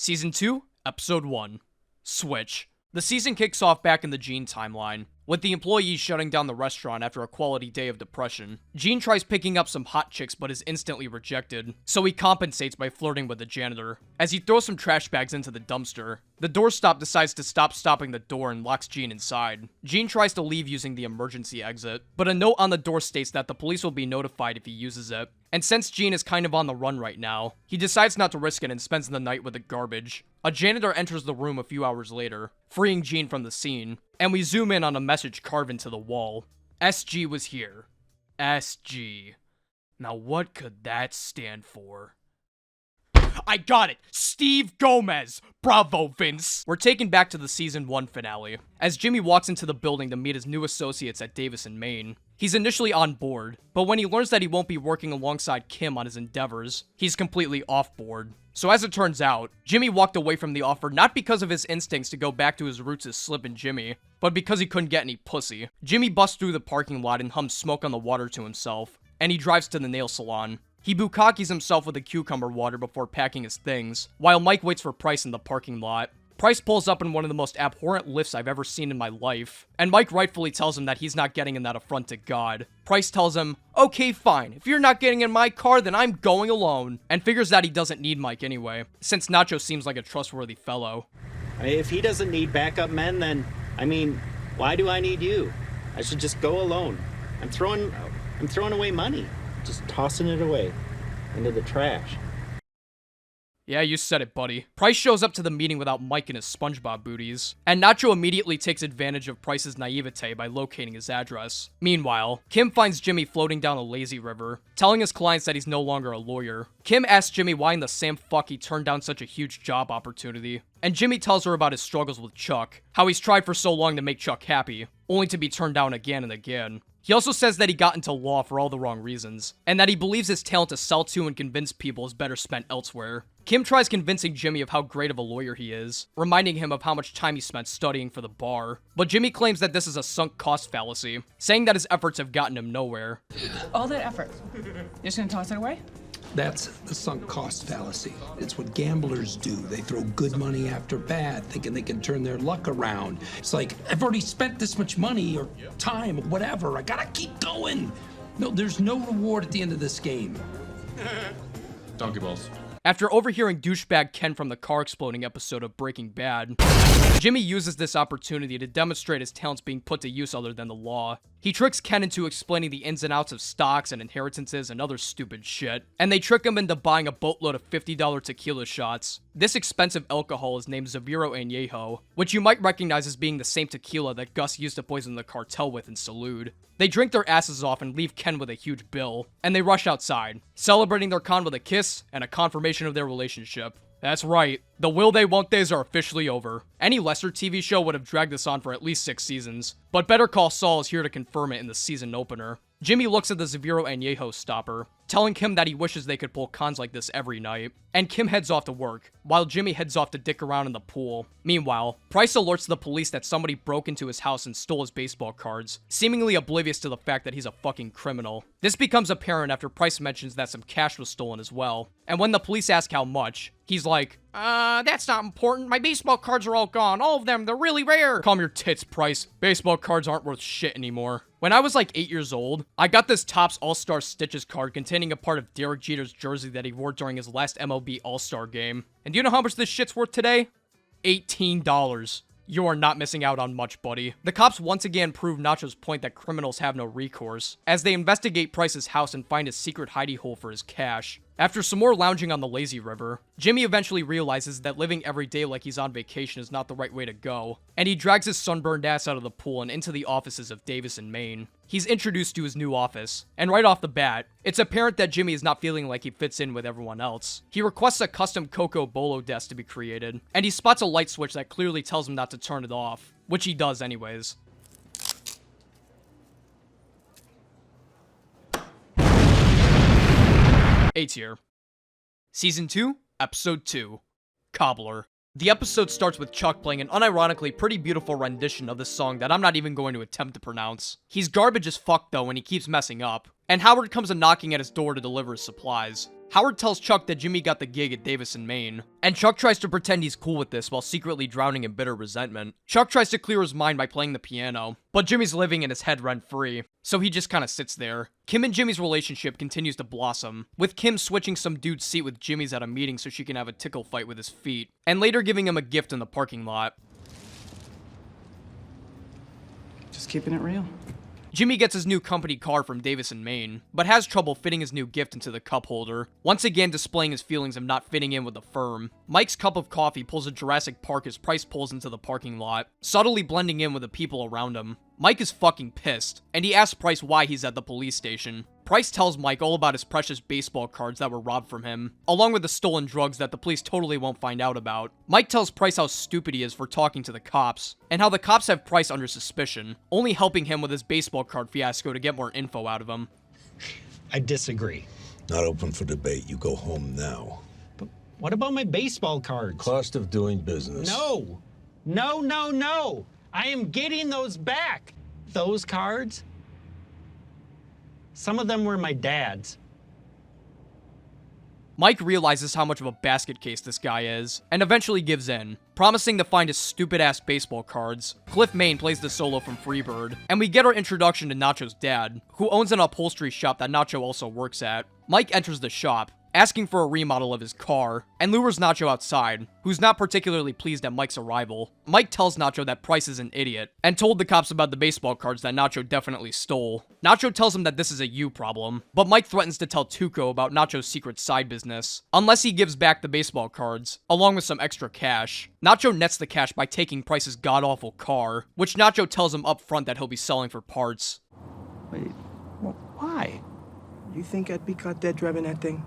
Season 2, Episode 1, Switch. The season kicks off back in the Gene timeline, with the employees shutting down the restaurant after a quality day of depression. Gene tries picking up some hot chicks but is instantly rejected, so he compensates by flirting with the janitor. As he throws some trash bags into the dumpster, the doorstop decides to stop stopping the door and locks Gene inside. Gene tries to leave using the emergency exit, but a note on the door states that the police will be notified if he uses it. And since Gene is kind of on the run right now, he decides not to risk it and spends the night with the garbage. A janitor enters the room a few hours later, freeing Gene from the scene, and we zoom in on a message carved into the wall. SG was here. SG. Now what could that stand for? I got it! Steve Gomez! Bravo, Vince! We're taken back to the Season 1 finale, as Jimmy walks into the building to meet his new associates at Davis and Maine. He's initially on board, but when he learns that he won't be working alongside Kim on his endeavors, he's completely off board. So as it turns out, Jimmy walked away from the offer not because of his instincts to go back to his roots as Slippin' Jimmy, but because he couldn't get any pussy. Jimmy busts through the parking lot and hums Smoke on the Water to himself, and he drives to the nail salon. He bukkakis himself with a cucumber water before packing his things, while Mike waits for Price in the parking lot. Price pulls up in one of the most abhorrent lifts I've ever seen in my life, and Mike rightfully tells him that he's not getting in that affront to God. Price tells him, okay fine, if you're not getting in my car then I'm going alone, and figures that he doesn't need Mike anyway, since Nacho seems like a trustworthy fellow. If he doesn't need backup men, then, why do I need you? I should just go alone. I'm throwing away money. Just tossing it away into the trash. Yeah, you said it, buddy. Price shows up to the meeting without Mike and his SpongeBob booties, and Nacho immediately takes advantage of Price's naivete by locating his address. Meanwhile, Kim finds Jimmy floating down a lazy river, telling his clients that he's no longer a lawyer. Kim asks Jimmy why in the Sam fuck he turned down such a huge job opportunity, and Jimmy tells her about his struggles with Chuck, how he's tried for so long to make Chuck happy, only to be turned down again and again. He also says that he got into law for all the wrong reasons, and that he believes his talent to sell to and convince people is better spent elsewhere. Kim tries convincing Jimmy of how great of a lawyer he is, reminding him of how much time he spent studying for the bar. But Jimmy claims that this is a sunk cost fallacy, saying that his efforts have gotten him nowhere. All that effort, you're just gonna toss it away? That's the sunk cost fallacy. It's what gamblers do. They throw good money after bad, thinking they can turn their luck around. It's like, I've already spent this much money or time or whatever. I gotta keep going. No, there's no reward at the end of this game. Donkey balls. After overhearing douchebag Ken from the car exploding episode of Breaking Bad, Jimmy uses this opportunity to demonstrate his talents being put to use other than the law. He tricks Ken into explaining the ins and outs of stocks and inheritances and other stupid shit, and they trick him into buying a boatload of $50 tequila shots. This expensive alcohol is named Zaviro Añejo, which you might recognize as being the same tequila that Gus used to poison the cartel with in Salud. They drink their asses off and leave Ken with a huge bill, and they rush outside, celebrating their con with a kiss and a confirmation of their relationship. That's right, the will they won't they's are officially over. Any lesser TV show would have dragged this on for at least 6 seasons, but Better Call Saul is here to confirm it in the season opener. Jimmy looks at the Zaviro Añejo stopper, telling Kim that he wishes they could pull cons like this every night, and Kim heads off to work, while Jimmy heads off to dick around in the pool. Meanwhile, Price alerts the police that somebody broke into his house and stole his baseball cards, seemingly oblivious to the fact that he's a fucking criminal. This becomes apparent after Price mentions that some cash was stolen as well, and when the police ask how much, he's like, that's not important. My baseball cards are all gone. All of them, they're really rare. Calm your tits, Price. Baseball cards aren't worth shit anymore. When I was like 8 years old, I got this Topps All-Star Stitches card containing a part of Derek Jeter's jersey that he wore during his last MLB All-Star game. And do you know how much this shit's worth today? $18. You are not missing out on much, buddy. The cops once again prove Nacho's point that criminals have no recourse, as they investigate Price's house and find a secret hidey hole for his cash. After some more lounging on the lazy river, Jimmy eventually realizes that living every day like he's on vacation is not the right way to go, and he drags his sunburned ass out of the pool and into the offices of Davis and Maine. He's introduced to his new office, and right off the bat, it's apparent that Jimmy is not feeling like he fits in with everyone else. He requests a custom Coco Bolo desk to be created, and he spots a light switch that clearly tells him not to turn it off, which he does anyways. A tier. Season 2, Episode 2, Cobbler. The episode starts with Chuck playing an unironically pretty beautiful rendition of this song that I'm not even going to attempt to pronounce. He's garbage as fuck though, and he keeps messing up. And Howard comes a knocking at his door to deliver his supplies. Howard tells Chuck that Jimmy got the gig at Davis in Maine, and Chuck tries to pretend he's cool with this while secretly drowning in bitter resentment. Chuck tries to clear his mind by playing the piano, but Jimmy's living in his head rent-free, so he just kinda sits there. Kim and Jimmy's relationship continues to blossom, with Kim switching some dude's seat with Jimmy's at a meeting so she can have a tickle fight with his feet, and later giving him a gift in the parking lot. Just keeping it real. Jimmy gets his new company car from Davis in Maine, but has trouble fitting his new gift into the cup holder, once again displaying his feelings of not fitting in with the firm. Mike's cup of coffee pulls a Jurassic Park as Price pulls into the parking lot, subtly blending in with the people around him. Mike is fucking pissed, and he asks Price why he's at the police station. Price tells Mike all about his precious baseball cards that were robbed from him, along with the stolen drugs that the police totally won't find out about. Mike tells Price how stupid he is for talking to the cops, and how the cops have Price under suspicion, only helping him with his baseball card fiasco to get more info out of him. I disagree. Not open for debate. You go home now. But what about my baseball cards? Cost of doing business. No! No, no, no! I am getting those back! Those cards? Some of them were my dad's. Mike realizes how much of a basket case this guy is, and eventually gives in, promising to find his stupid-ass baseball cards. Cliff Main plays the solo from Freebird, and we get our introduction to Nacho's dad, who owns an upholstery shop that Nacho also works at. Mike enters the shop, asking for a remodel of his car, and lures Nacho outside, who's not particularly pleased at Mike's arrival. Mike tells Nacho that Price is an idiot, and told the cops about the baseball cards that Nacho definitely stole. Nacho tells him that this is a you problem, but Mike threatens to tell Tuco about Nacho's secret side business, unless he gives back the baseball cards, along with some extra cash. Nacho nets the cash by taking Price's god-awful car, which Nacho tells him up front that he'll be selling for parts. Wait, why? You think I'd be caught dead driving that thing?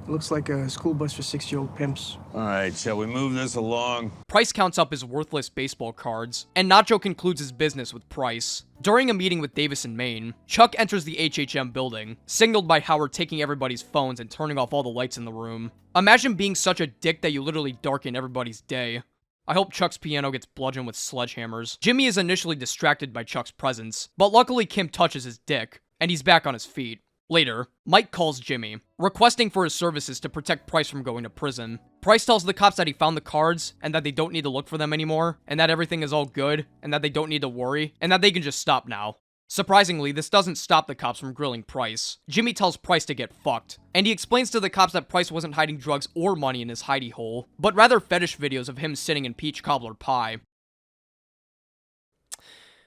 Looks like a school bus for 6-year-old pimps. All right, shall we move this along? Price counts up his worthless baseball cards, and Nacho concludes his business with Price. During a meeting with Davis in Maine, Chuck enters the HHM building, signaled by Howard taking everybody's phones and turning off all the lights in the room. Imagine being such a dick that you literally darken everybody's day. I hope Chuck's piano gets bludgeoned with sledgehammers. Jimmy is initially distracted by Chuck's presence, but luckily Kim touches his dick, and he's back on his feet. Later, Mike calls Jimmy, requesting for his services to protect Price from going to prison. Price tells the cops that he found the cards, and that they don't need to look for them anymore, and that everything is all good, and that they don't need to worry, and that they can just stop now. Surprisingly, this doesn't stop the cops from grilling Price. Jimmy tells Price to get fucked, and he explains to the cops that Price wasn't hiding drugs or money in his hidey hole, but rather fetish videos of him sitting in peach cobbler pie.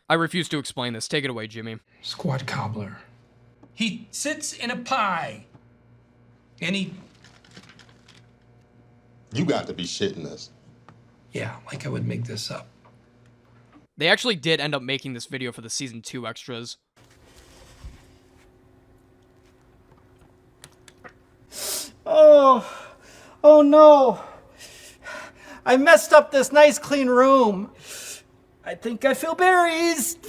I refuse to explain this. Take it away, Jimmy. Squat cobbler. He sits in a pie. And he... You got to be shitting us. Yeah, like I would make this up. They actually did end up making this video for the season 2 extras. Oh no. I messed up this nice clean room. I think I feel berries.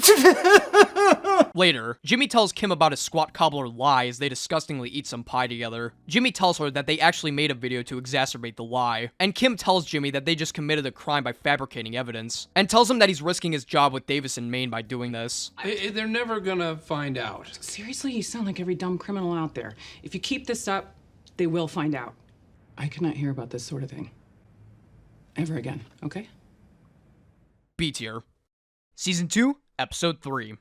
Later, Jimmy tells Kim about his squat cobbler lie as they disgustingly eat some pie together. Jimmy tells her that they actually made a video to exacerbate the lie, and Kim tells Jimmy that they just committed a crime by fabricating evidence, and tells him that he's risking his job with Davis in Maine by doing this. They're never gonna find out. Seriously, you sound like every dumb criminal out there. If you keep this up, they will find out. I cannot hear about this sort of thing ever again, okay? B tier. Season 2, Episode 3.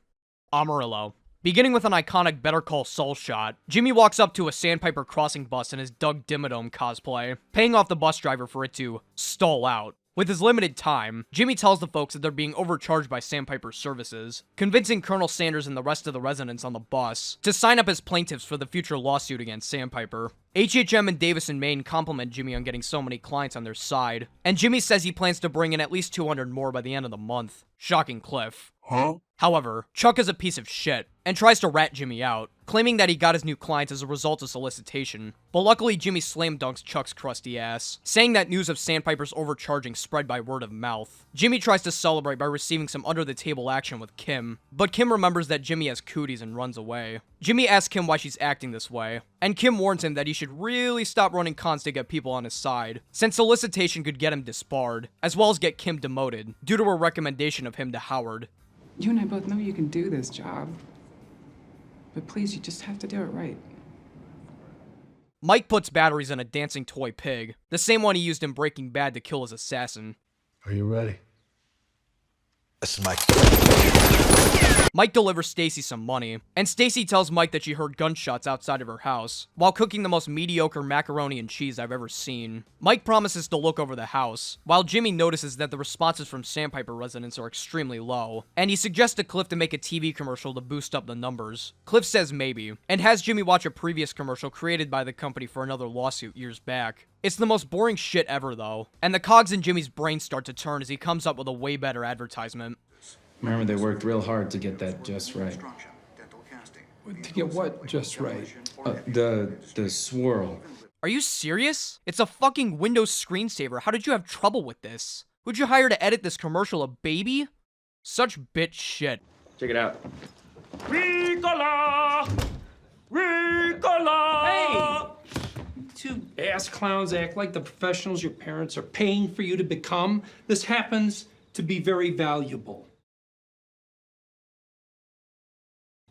Amarillo. Beginning with an iconic Better Call Saul shot, Jimmy walks up to a Sandpiper Crossing bus in his Doug Dimmadome cosplay, paying off the bus driver for it to stall out. With his limited time, Jimmy tells the folks that they're being overcharged by Sandpiper's services, convincing Colonel Sanders and the rest of the residents on the bus to sign up as plaintiffs for the future lawsuit against Sandpiper. HHM and Davis in Maine compliment Jimmy on getting so many clients on their side, and Jimmy says he plans to bring in at least 200 more by the end of the month. Shocking Cliff. Huh? However, Chuck is a piece of shit, and tries to rat Jimmy out. claiming that he got his new clients as a result of solicitation. But luckily, Jimmy slam dunks Chuck's crusty ass, saying that news of Sandpiper's overcharging spread by word of mouth. Jimmy tries to celebrate by receiving some under-the-table action with Kim, but Kim remembers that Jimmy has cooties and runs away. Jimmy asks Kim why she's acting this way, and Kim warns him that he should really stop running cons to get people on his side, since solicitation could get him disbarred, as well as get Kim demoted, due to a recommendation of him to Howard. You and I both know you can do this job. But please, you just have to do it right. Mike puts batteries in a dancing toy pig, the same one he used in Breaking Bad to kill his assassin. Are you ready? This is Mike. Mike delivers Stacy some money, and Stacy tells Mike that she heard gunshots outside of her house, while cooking the most mediocre macaroni and cheese I've ever seen. Mike promises to look over the house, while Jimmy notices that the responses from Sandpiper residents are extremely low, and he suggests to Cliff to make a TV commercial to boost up the numbers. Cliff says maybe, and has Jimmy watch a previous commercial created by the company for another lawsuit years back. It's the most boring shit ever though, and the cogs in Jimmy's brain start to turn as he comes up with a way better advertisement. Remember, they worked real hard to get that just right. To get what just right? The swirl. Are you serious? It's a fucking Windows screensaver. How did you have trouble with this? Who'd you hire to edit this commercial, a baby? Such bitch shit. Check it out. Ricola! Ricola! Hey! Two ass clowns act like the professionals your parents are paying for you to become. This happens to be very valuable.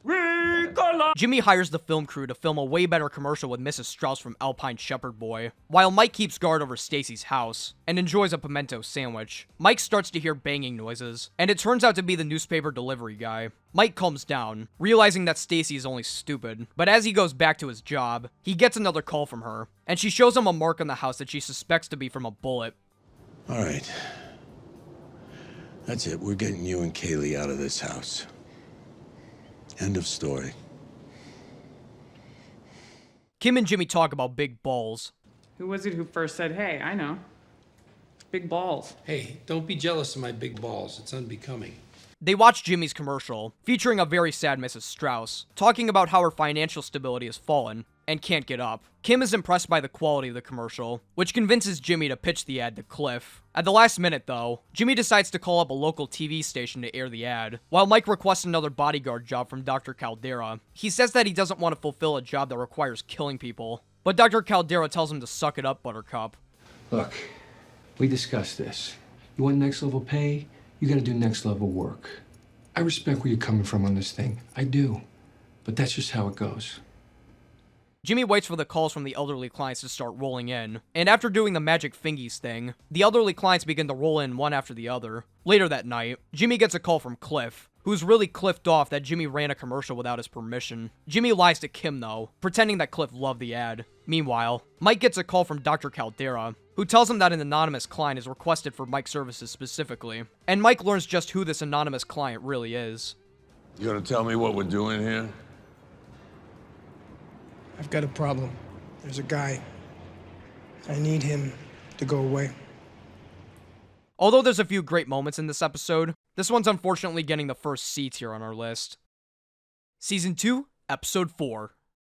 Ricola! Jimmy hires the film crew to film a way better commercial with Mrs. Strauss from Alpine Shepherd Boy, while Mike keeps guard over Stacy's house and enjoys a pimento sandwich. Mike starts to hear banging noises, and it turns out to be the newspaper delivery guy. Mike calms down, realizing that Stacy is only stupid, but as he goes back to his job, he gets another call from her, and she shows him a mark on the house that she suspects to be from a bullet. All right. That's it. We're getting you and Kaylee out of this house. End of story. Kim and Jimmy talk about big balls. Who was it who first said, hey, I know. Big balls. Hey, don't be jealous of my big balls. It's unbecoming. They watch Jimmy's commercial, featuring a very sad Mrs. Strauss, talking about how her financial stability has fallen and can't get up. Kim is impressed by the quality of the commercial, which convinces Jimmy to pitch the ad to Cliff. At the last minute, though, Jimmy decides to call up a local TV station to air the ad, while Mike requests another bodyguard job from Dr. Caldera. He says that he doesn't want to fulfill a job that requires killing people, but Dr. Caldera tells him to suck it up, Buttercup. Look, we discussed this. You want next level pay? You gotta do next level work. I respect where you're coming from on this thing. I do. But that's just how it goes. Jimmy waits for the calls from the elderly clients to start rolling in, and after doing the magic fingies thing, the elderly clients begin to roll in one after the other. Later that night, Jimmy gets a call from Cliff, who's really cliffed off that Jimmy ran a commercial without his permission. Jimmy lies to Kim though, pretending that Cliff loved the ad. Meanwhile, Mike gets a call from Dr. Caldera, who tells him that an anonymous client is requested for Mike's services specifically, and Mike learns just who this anonymous client really is. You gonna tell me what we're doing here? I've got a problem. There's a guy. I need him to go away. Although there's a few great moments in this episode, this one's unfortunately getting the first seats here on our list. Season 2, Episode 4,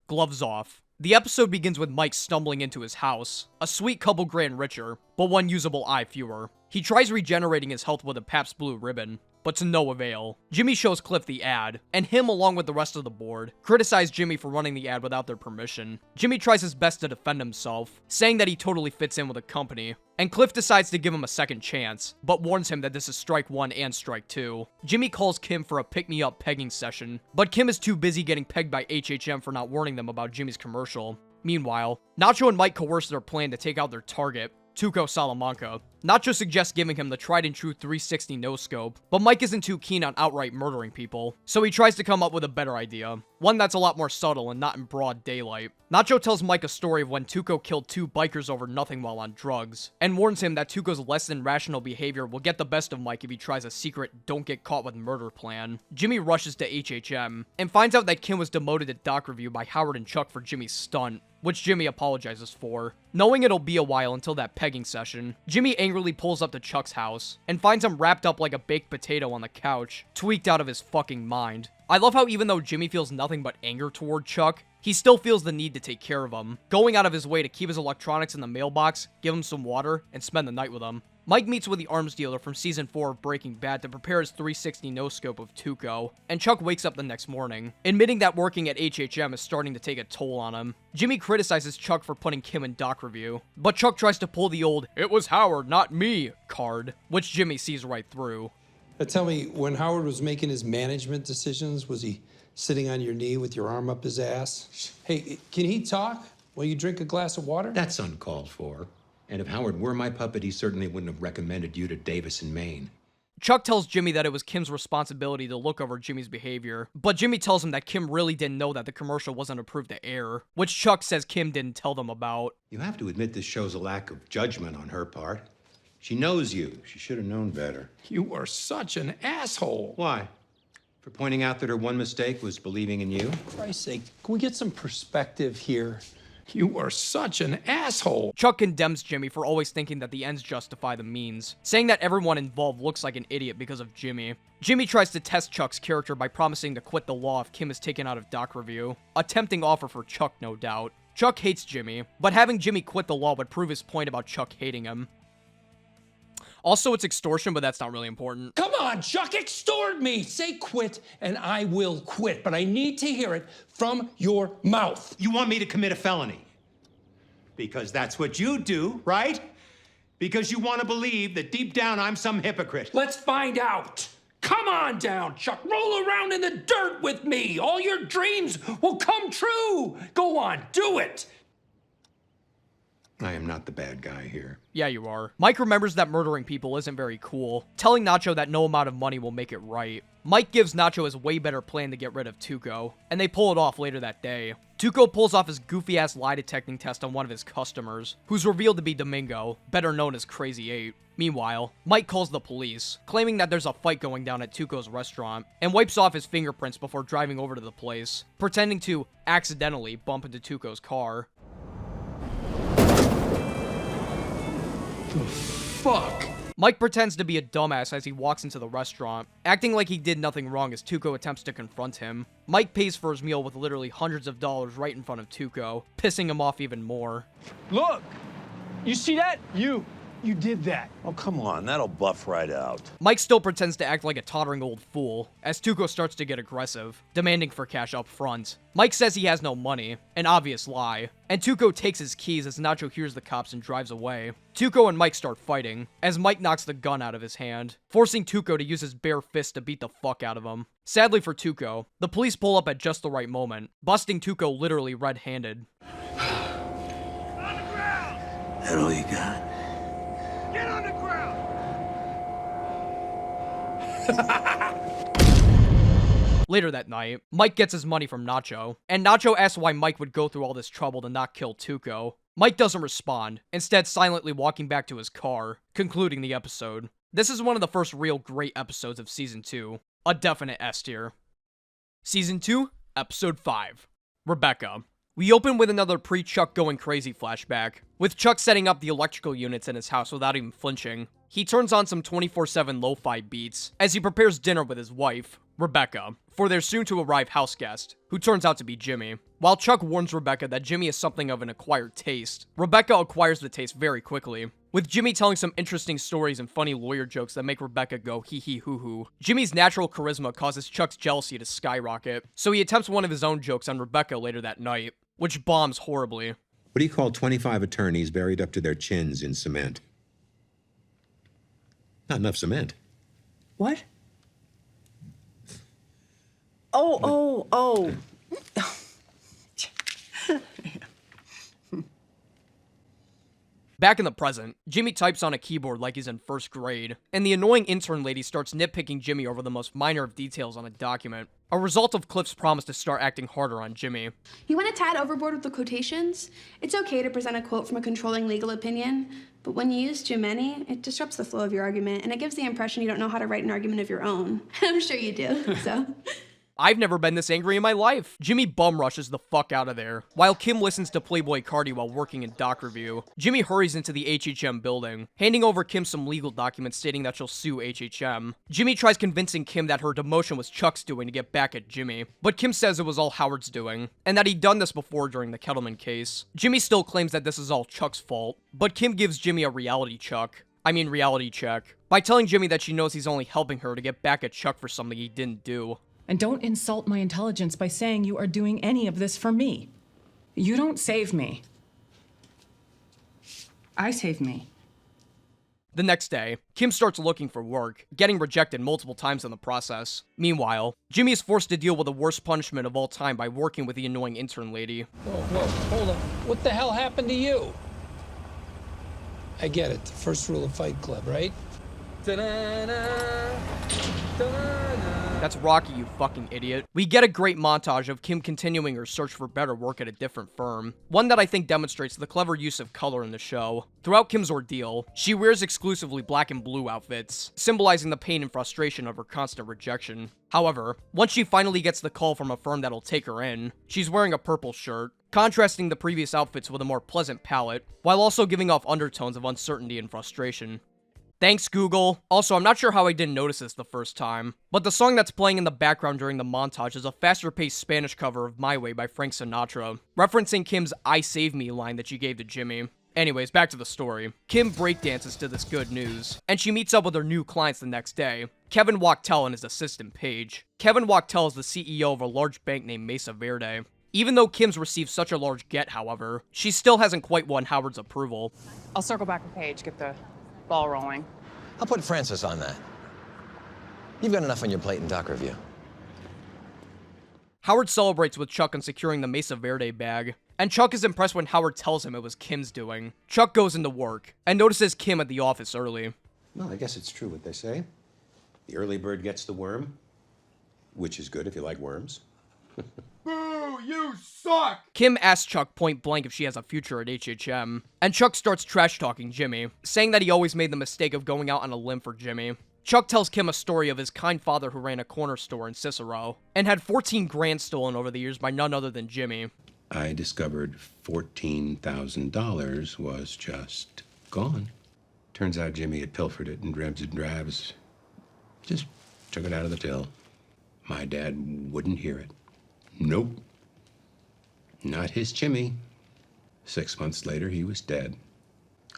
Gloves Off. The episode begins with Mike stumbling into his house, a sweet couple grand richer, but one usable eye fewer. He tries regenerating his health with a Pabst Blue Ribbon, but to no avail. Jimmy shows Cliff the ad, and him along with the rest of the board criticize Jimmy for running the ad without their permission. Jimmy tries his best to defend himself, saying that he totally fits in with the company, and Cliff decides to give him a second chance, but warns him that this is strike one and strike two. Jimmy calls Kim for a pick-me-up pegging session, but Kim is too busy getting pegged by HHM for not warning them about Jimmy's commercial. Meanwhile, Nacho and Mike coerce their plan to take out their target, Tuco Salamanca. Nacho suggests giving him the tried-and-true 360 no-scope, but Mike isn't too keen on outright murdering people, so he tries to come up with a better idea, one that's a lot more subtle and not in broad daylight. Nacho tells Mike a story of when Tuco killed two bikers over nothing while on drugs, and warns him that Tuco's less than rational behavior will get the best of Mike if he tries a secret don't-get-caught-with-murder plan. Jimmy rushes to HHM, and finds out that Kim was demoted at doc review by Howard and Chuck for Jimmy's stunt, which Jimmy apologizes for. Knowing it'll be a while until that pegging session, Jimmy angrily pulls up to Chuck's house, and finds him wrapped up like a baked potato on the couch, tweaked out of his fucking mind. I love how even though Jimmy feels nothing but anger toward Chuck, he still feels the need to take care of him, going out of his way to keep his electronics in the mailbox, give him some water, and spend the night with him. Mike meets with the arms dealer from season 4 of Breaking Bad to prepare his 360 no-scope of Tuco, and Chuck wakes up the next morning, admitting that working at HHM is starting to take a toll on him. Jimmy criticizes Chuck for putting Kim in doc review, but Chuck tries to pull the old, "It was Howard, not me" card, which Jimmy sees right through. Tell me, when Howard was making his management decisions, was he sitting on your knee with your arm up his ass? Hey, can he talk while you drink a glass of water? That's uncalled for. And if Howard were my puppet, he certainly wouldn't have recommended you to Davis in Maine. Chuck tells Jimmy that it was Kim's responsibility to look over Jimmy's behavior, but Jimmy tells him that Kim really didn't know that the commercial wasn't approved to air, which Chuck says Kim didn't tell them about. You have to admit this shows a lack of judgment on her part. She knows you. She should have known better. You are such an asshole. Why? For pointing out that her one mistake was believing in you? For Christ's sake, can we get some perspective here? You are such an asshole. Chuck condemns Jimmy for always thinking that the ends justify the means, saying that everyone involved looks like an idiot because of Jimmy. Jimmy tries to test Chuck's character by promising to quit the law if Kim is taken out of doc review. A tempting offer for Chuck, no doubt. Chuck hates Jimmy, but having Jimmy quit the law would prove his point about Chuck hating him. Also, it's extortion, but that's not really important. Come on, Chuck, extort me. Say quit, and I will quit, but I need to hear it from your mouth. You want me to commit a felony? Because that's what you do, right? Because you want to believe that deep down I'm some hypocrite. Let's find out. Come on down, Chuck. Roll around in the dirt with me. All your dreams will come true. Go on, do it. I am not the bad guy here. Yeah, you are. Mike remembers that murdering people isn't very cool, telling Nacho that no amount of money will make it right. Mike gives Nacho his way better plan to get rid of Tuco, and they pull it off later that day. Tuco pulls off his goofy-ass lie detecting test on one of his customers, who's revealed to be Domingo, better known as Crazy 8. Meanwhile, Mike calls the police, claiming that there's a fight going down at Tuco's restaurant, and wipes off his fingerprints before driving over to the place, pretending to accidentally bump into Tuco's car. The fuck? Mike pretends to be a dumbass as he walks into the restaurant, acting like he did nothing wrong as Tuco attempts to confront him. Mike pays for his meal with literally hundreds of dollars right in front of Tuco, pissing him off even more. Look! You see that? You did that. Oh, come on, that'll buff right out. Mike still pretends to act like a tottering old fool, as Tuco starts to get aggressive, demanding for cash up front. Mike says he has no money, an obvious lie, and Tuco takes his keys as Nacho hears the cops and drives away. Tuco and Mike start fighting, as Mike knocks the gun out of his hand, forcing Tuco to use his bare fist to beat the fuck out of him. Sadly for Tuco, the police pull up at just the right moment, busting Tuco literally red-handed. That all you got? Get on the ground! Later that night, Mike gets his money from Nacho, and Nacho asks why Mike would go through all this trouble to not kill Tuco. Mike doesn't respond, instead silently walking back to his car, concluding the episode. This is one of the first real great episodes of Season 2. A definite S tier. Season 2, Episode 5. Rebecca. We open with another pre-Chuck going crazy flashback, with Chuck setting up the electrical units in his house without even flinching. He turns on some 24/7 lo-fi beats as he prepares dinner with his wife, Rebecca, for their soon-to-arrive house guest, who turns out to be Jimmy. While Chuck warns Rebecca that Jimmy is something of an acquired taste, Rebecca acquires the taste very quickly, with Jimmy telling some interesting stories and funny lawyer jokes that make Rebecca go hee-hee-hoo-hoo. Jimmy's natural charisma causes Chuck's jealousy to skyrocket, so he attempts one of his own jokes on Rebecca later that night, which bombs horribly. What do you call 25 attorneys buried up to their chins in cement? Not enough cement. What? Oh. Back in the present, Jimmy types on a keyboard like he's in first grade, and the annoying intern lady starts nitpicking Jimmy over the most minor of details on a document, a result of Cliff's promise to start acting harder on Jimmy. You went a tad overboard with the quotations? It's okay to present a quote from a controlling legal opinion, but when you use too many, it disrupts the flow of your argument, and it gives the impression you don't know how to write an argument of your own. I'm sure you do, so... I've never been this angry in my life. Jimmy bum rushes the fuck out of there, while Kim listens to Playboy Cardi while working in doc review. Jimmy hurries into the HHM building, handing over Kim some legal documents stating that she'll sue HHM. Jimmy tries convincing Kim that her demotion was Chuck's doing to get back at Jimmy, but Kim says it was all Howard's doing, and that he'd done this before during the Kettleman case. Jimmy still claims that this is all Chuck's fault, but Kim gives Jimmy a reality check, by telling Jimmy that she knows he's only helping her to get back at Chuck for something he didn't do. And don't insult my intelligence by saying you are doing any of this for me. You don't save me. I save me. The next day, Kim starts looking for work, getting rejected multiple times in the process. Meanwhile, Jimmy is forced to deal with the worst punishment of all time by working with the annoying intern lady. Whoa, hold on. What the hell happened to you? I get it. The first rule of Fight Club, right? That's Rocky, you fucking idiot. We get a great montage of Kim continuing her search for better work at a different firm, one that I think demonstrates the clever use of color in the show. Throughout Kim's ordeal, she wears exclusively black and blue outfits, symbolizing the pain and frustration of her constant rejection. However, once she finally gets the call from a firm that'll take her in, she's wearing a purple shirt, contrasting the previous outfits with a more pleasant palette, while also giving off undertones of uncertainty and frustration. Thanks, Google. Also, I'm not sure how I didn't notice this the first time, but the song that's playing in the background during the montage is a faster-paced Spanish cover of My Way by Frank Sinatra, referencing Kim's I Save Me line that she gave to Jimmy. Anyways, back to the story. Kim breakdances to this good news, and she meets up with her new clients the next day, Kevin Wachtel and his assistant Paige. Kevin Wachtel is the CEO of a large bank named Mesa Verde. Even though Kim's received such a large get, however, she still hasn't quite won Howard's approval. I'll circle back with Paige, get the ball rolling. I'll put Francis on that. You've got enough on your plate in doc review. Howard celebrates with Chuck on securing the Mesa Verde bag, and Chuck is impressed when Howard tells him it was Kim's doing. Chuck goes into work, and notices Kim at the office early. Well, I guess it's true what they say. The early bird gets the worm, which is good if you like worms. Boo, you suck! Kim asks Chuck point blank if she has a future at HHM, and Chuck starts trash-talking Jimmy, saying that he always made the mistake of going out on a limb for Jimmy. Chuck tells Kim a story of his kind father who ran a corner store in Cicero, and had 14 grand stolen over the years by none other than Jimmy. I discovered $14,000 was just gone. Turns out Jimmy had pilfered it in drabs and drabs. Just took it out of the till. My dad wouldn't hear it. Nope. Not his Jimmy. 6 months later, he was dead.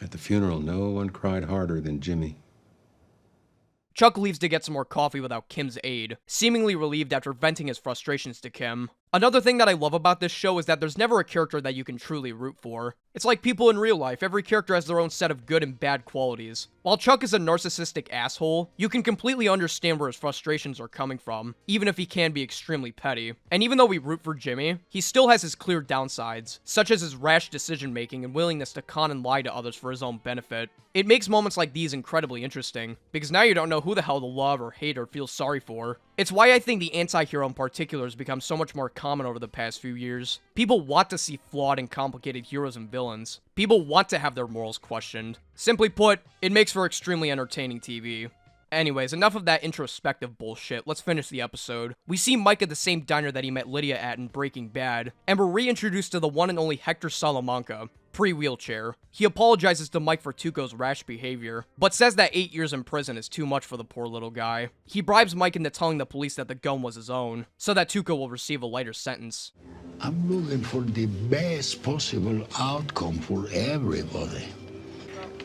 At the funeral, no one cried harder than Jimmy. Chuck leaves to get some more coffee without Kim's aid, seemingly relieved after venting his frustrations to Kim. Another thing that I love about this show is that there's never a character that you can truly root for. It's like people in real life, every character has their own set of good and bad qualities. While Chuck is a narcissistic asshole, you can completely understand where his frustrations are coming from, even if he can be extremely petty. And even though we root for Jimmy, he still has his clear downsides, such as his rash decision-making and willingness to con and lie to others for his own benefit. It makes moments like these incredibly interesting, because now you don't know who the hell to love or hate or feel sorry for. It's why I think the anti-hero in particular has become so much more common over the past few years. People want to see flawed and complicated heroes and villains. People want to have their morals questioned. Simply put, it makes for extremely entertaining TV. Anyways, enough of that introspective bullshit. Let's finish the episode. We see Mike at the same diner that he met Lydia at in Breaking Bad, and we're reintroduced to the one and only Hector Salamanca, pre-wheelchair. He apologizes to Mike for Tuco's rash behavior, but says that 8 years in prison is too much for the poor little guy. He bribes Mike into telling the police that the gun was his own, so that Tuco will receive a lighter sentence. I'm looking for the best possible outcome for everybody.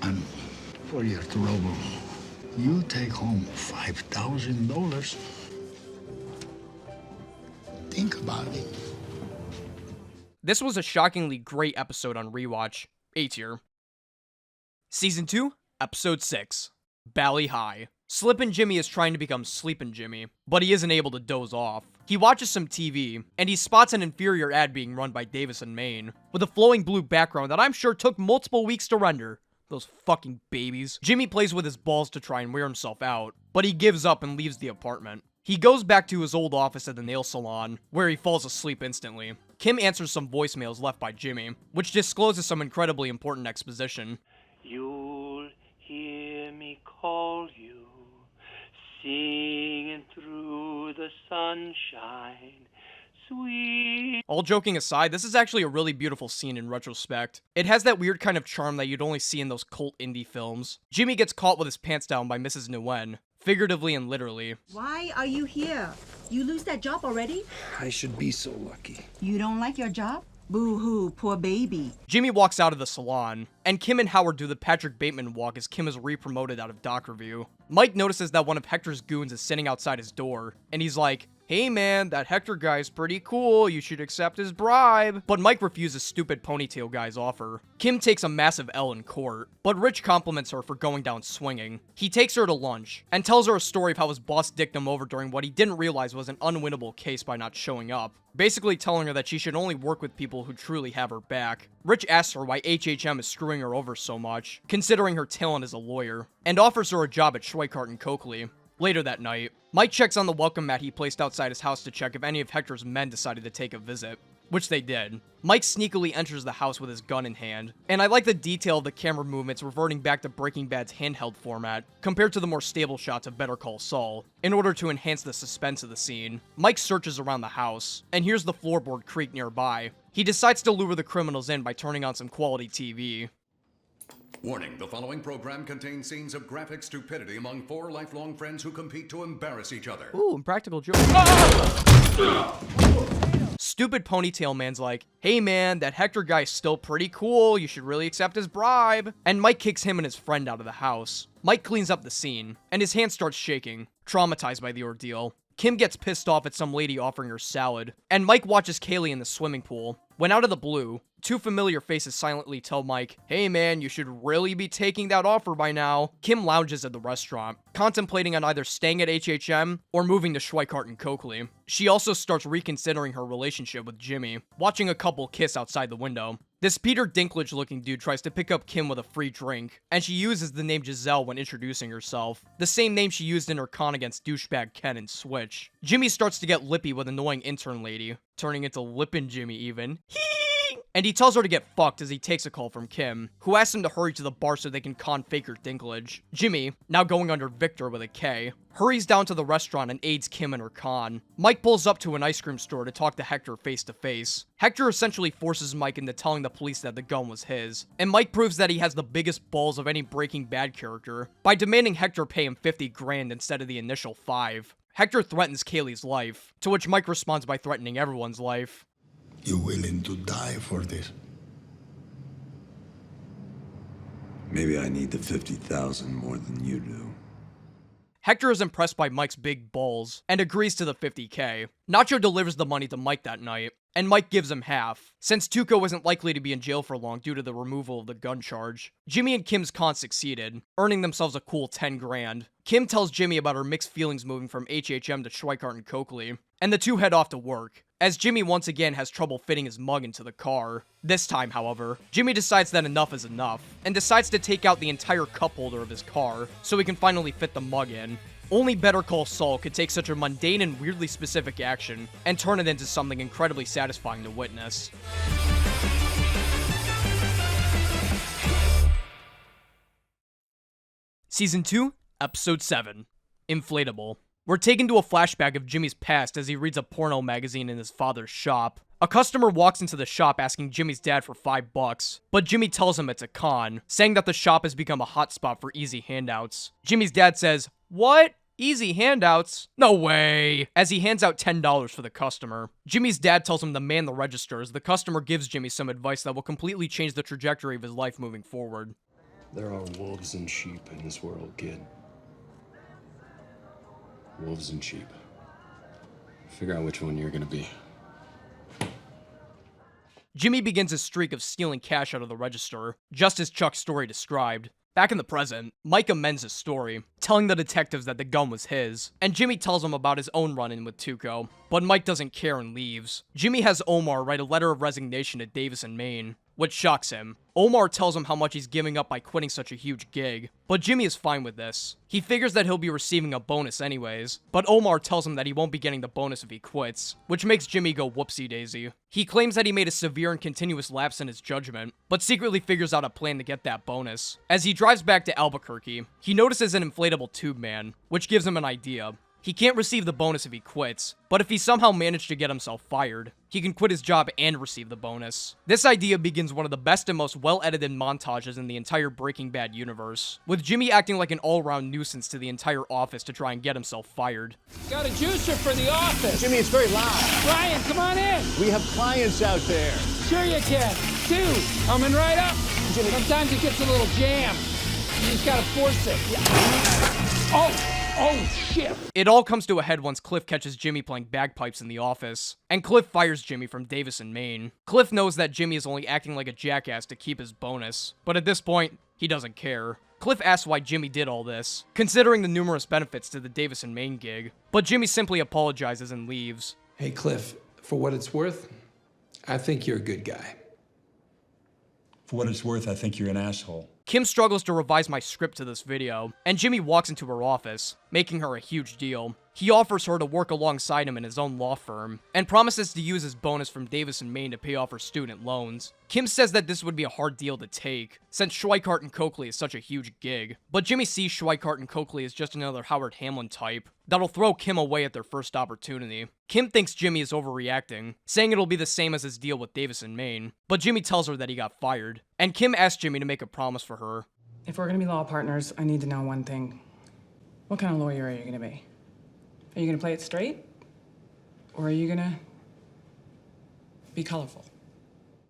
And for your trouble, you take home $5,000. Think about it. This was a shockingly great episode on rewatch. A tier. Season 2, Episode 6, Bali Ha'i. Slippin' Jimmy is trying to become Sleepin' Jimmy, but he isn't able to doze off. He watches some TV, and he spots an inferior ad being run by Davis and Maine, with a flowing blue background that I'm sure took multiple weeks to render. Those fucking babies. Jimmy plays with his balls to try and wear himself out, but he gives up and leaves the apartment. He goes back to his old office at the nail salon, where he falls asleep instantly. Kim answers some voicemails left by Jimmy, which discloses some incredibly important exposition. You'll hear me call you, singing through the sun. sunshine, sweet. All joking aside, this is actually a really beautiful scene in retrospect. It has that weird kind of charm that you'd only see in those cult indie films. Jimmy gets caught with his pants down by Mrs. Nguyen, figuratively and literally. Why are you here? You lose that job already? I should be so lucky. You don't like your job? Boo-hoo, poor baby. Jimmy walks out of the salon, and Kim and Howard do the Patrick Bateman walk as Kim is re-promoted out of doc review. Mike notices that one of Hector's goons is sitting outside his door, and he's like, "Hey man, that Hector guy's pretty cool, you should accept his bribe." But Mike refuses stupid ponytail guy's offer. Kim takes a massive L in court, but Rich compliments her for going down swinging. He takes her to lunch, and tells her a story of how his boss dicked him over during what he didn't realize was an unwinnable case by not showing up, basically telling her that she should only work with people who truly have her back. Rich asks her why HHM is screwing her over so much, considering her talent as a lawyer, and offers her a job at Schweikart and Coakley. Later that night, Mike checks on the welcome mat he placed outside his house to check if any of Hector's men decided to take a visit, which they did. Mike sneakily enters the house with his gun in hand, and I like the detail of the camera movements reverting back to Breaking Bad's handheld format, compared to the more stable shots of Better Call Saul, in order to enhance the suspense of the scene. Mike searches around the house, and hears the floorboard creak nearby. He decides to lure the criminals in by turning on some quality TV. Warning, the following program contains scenes of graphic stupidity among four lifelong friends who compete to embarrass each other. Ooh, impractical joke. Stupid ponytail man's like, "Hey man, that Hector guy's still pretty cool, you should really accept his bribe." And Mike kicks him and his friend out of the house. Mike cleans up the scene, and his hand starts shaking, traumatized by the ordeal. Kim gets pissed off at some lady offering her salad, and Mike watches Kaylee in the swimming pool, when out of the blue, two familiar faces silently tell Mike, "Hey man, you should really be taking that offer by now." Kim lounges at the restaurant, contemplating on either staying at HHM or moving to Schweikart and Coakley. She also starts reconsidering her relationship with Jimmy, watching a couple kiss outside the window. This Peter Dinklage looking dude tries to pick up Kim with a free drink, and she uses the name Giselle when introducing herself, the same name she used in her con against douchebag Ken in Switch. Jimmy starts to get lippy with annoying intern lady, turning into Lippin' Jimmy even. And he tells her to get fucked as he takes a call from Kim, who asks him to hurry to the bar so they can con Faker Dinklage. Jimmy, now going under Victor with a K, hurries down to the restaurant and aids Kim in her con. Mike pulls up to an ice cream store to talk to Hector face to face. Hector essentially forces Mike into telling the police that the gun was his, and Mike proves that he has the biggest balls of any Breaking Bad character by demanding Hector pay him 50 grand instead of the initial 5. Hector threatens Kaylee's life, to which Mike responds by threatening everyone's life. You willing to die for this? Maybe I need the 50,000 more than you do. Hector is impressed by Mike's big balls, and agrees to the 50K. Nacho delivers the money to Mike that night, and Mike gives him half, since Tuco isn't likely to be in jail for long due to the removal of the gun charge. Jimmy and Kim's con succeeded, earning themselves a cool 10 grand. Kim tells Jimmy about her mixed feelings moving from HHM to Schweikart and Coakley, and the two head off to work, as Jimmy once again has trouble fitting his mug into the car. This time, however, Jimmy decides that enough is enough, and decides to take out the entire cup holder of his car, so he can finally fit the mug in. Only Better Call Saul could take such a mundane and weirdly specific action, and turn it into something incredibly satisfying to witness. Season 2, Episode 7, Inflatable. We're taken to a flashback of Jimmy's past as he reads a porno magazine in his father's shop. A customer walks into the shop asking Jimmy's dad for $5, but Jimmy tells him it's a con, saying that the shop has become a hotspot for easy handouts. Jimmy's dad says, "What? Easy handouts? No way!" as he hands out $10 for the customer. Jimmy's dad tells him to man the register as the customer gives Jimmy some advice that will completely change the trajectory of his life moving forward. There are wolves and sheep in this world, kid. Wolves and sheep. Figure out which one you're gonna be. Jimmy begins his streak of stealing cash out of the register, just as Chuck's story described. Back in the present, Mike amends his story, telling the detectives that the gun was his, and Jimmy tells him about his own run-in with Tuco, but Mike doesn't care and leaves. Jimmy has Omar write a letter of resignation to Davis in Maine, which shocks him. Omar tells him how much he's giving up by quitting such a huge gig, but Jimmy is fine with this. He figures that he'll be receiving a bonus anyways, but Omar tells him that he won't be getting the bonus if he quits, which makes Jimmy go whoopsie-daisy. He claims that he made a severe and continuous lapse in his judgment, but secretly figures out a plan to get that bonus. As he drives back to Albuquerque, he notices an inflatable tube man, which gives him an idea. He can't receive the bonus if he quits, but if he somehow managed to get himself fired, he can quit his job and receive the bonus. This idea begins one of the best and most well-edited montages in the entire Breaking Bad universe, with Jimmy acting like an all-around nuisance to the entire office to try and get himself fired. Got a juicer for the office. Jimmy, it's very loud. Ryan, come on in. We have clients out there. Sure you can. Two, coming right up. Jimmy. Sometimes it gets a little jammed. You just gotta force it. Oh, shit. It all comes to a head once Cliff catches Jimmy playing bagpipes in the office, and Cliff fires Jimmy from Davis in Maine. Cliff knows that Jimmy is only acting like a jackass to keep his bonus, but at this point, he doesn't care. Cliff asks why Jimmy did all this, considering the numerous benefits to the Davis in Maine gig, but Jimmy simply apologizes and leaves. Hey, Cliff, for what it's worth, I think you're a good guy. For what it's worth, I think you're an asshole. Kim struggles to revise my script to this video, and Jimmy walks into her office, making her a huge deal. He offers her to work alongside him in his own law firm, and promises to use his bonus from Davis in Maine to pay off her student loans. Kim says that this would be a hard deal to take, since Schweikart and Coakley is such a huge gig, but Jimmy sees Schweikart and Coakley as just another Howard Hamlin type that'll throw Kim away at their first opportunity. Kim thinks Jimmy is overreacting, saying it'll be the same as his deal with Davis in Maine, but Jimmy tells her that he got fired, and Kim asks Jimmy to make a promise for her. If we're gonna be law partners, I need to know one thing. What kind of lawyer are you gonna be? Are you gonna play it straight? Or are you gonna be colorful?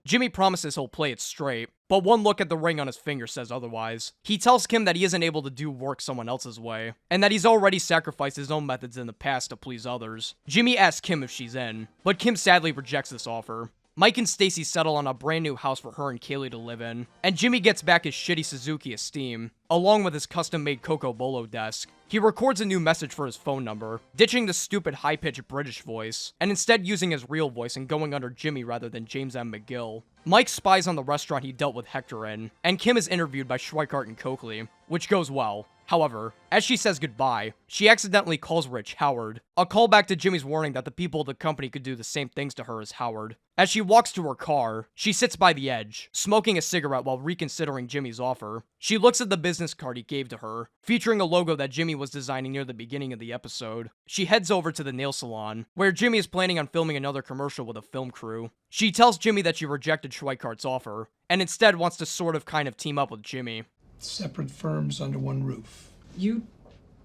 Jimmy promises he'll play it straight, but one look at the ring on his finger says otherwise. He tells Kim that he isn't able to do work someone else's way, and that he's already sacrificed his own methods in the past to please others. Jimmy asks Kim if she's in, but Kim sadly rejects this offer. Mike and Stacy settle on a brand new house for her and Kaylee to live in, and Jimmy gets back his shitty Suzuki Esteem, along with his custom-made Coco Bolo desk. He records a new message for his phone number, ditching the stupid high-pitched British voice, and instead using his real voice and going under Jimmy rather than James M. McGill. Mike spies on the restaurant he dealt with Hector in, and Kim is interviewed by Schweikart and Coakley, which goes well. However, as she says goodbye, she accidentally calls Rich Howard, a callback to Jimmy's warning that the people of the company could do the same things to her as Howard. As she walks to her car, she sits by the edge, smoking a cigarette while reconsidering Jimmy's offer. She looks at the business card he gave to her, featuring a logo that Jimmy was designing near the beginning of the episode. She heads over to the nail salon, where Jimmy is planning on filming another commercial with a film crew. She tells Jimmy that she rejected Schweikart's offer, and instead wants to kind of team up with Jimmy. Separate firms under one roof. You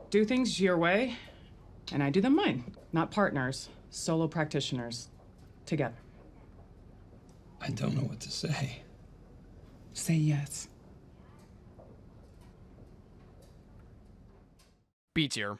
do things your way, and I do them mine. Not partners, solo practitioners. Together. I don't know what to say. Say yes. B tier.